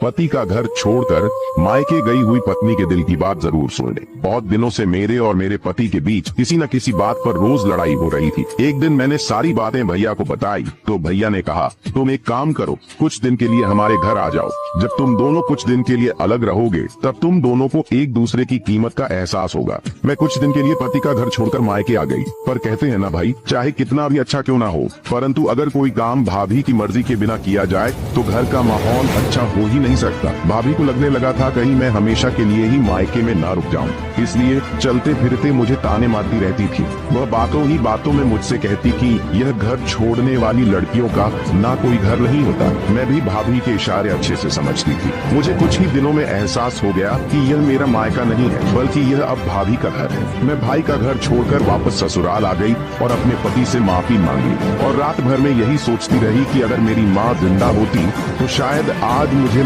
पति का घर छोड़कर मायके गई हुई पत्नी के दिल की बात जरूर सुन ले। बहुत दिनों से मेरे और मेरे पति के बीच किसी न किसी बात पर रोज लड़ाई हो रही थी। एक दिन मैंने सारी बातें भैया को बताई तो भैया ने कहा, तुम एक काम करो, कुछ दिन के लिए हमारे घर आ जाओ। जब तुम दोनों कुछ दिन के लिए अलग रहोगे तब तुम दोनों को एक दूसरे की कीमत का एहसास होगा। मैं कुछ दिन के लिए पति का घर छोड़कर मायके आ गई। पर कहते हैं ना भाई, चाहे कितना भी अच्छा क्यों ना हो, परंतु अगर कोई काम भाभी की मर्जी के बिना किया जाए तो घर का माहौल अच्छा हो ही नहीं सकता। भाभी को लगने लगा था कहीं मैं हमेशा के लिए ही मायके में ना रुक जाऊं, इसलिए चलते फिरते मुझे ताने मारती रहती थी। वह बातों ही बातों में मुझसे कहती कि यह घर छोड़ने वाली लड़कियों का ना कोई घर नहीं होता। मैं भी भाभी के इशारे अच्छे से समझती थी। मुझे कुछ ही दिनों में एहसास हो गया कि यह मेरा मायका नहीं है, बल्कि यह अब भाभी का घर है। मैं भाई का घर छोड़कर वापस ससुराल आ गई और अपने पति से माफी मांगी और रात भर में यही सोचती रही कि अगर मेरी माँ जिंदा होती तो शायद आज मुझे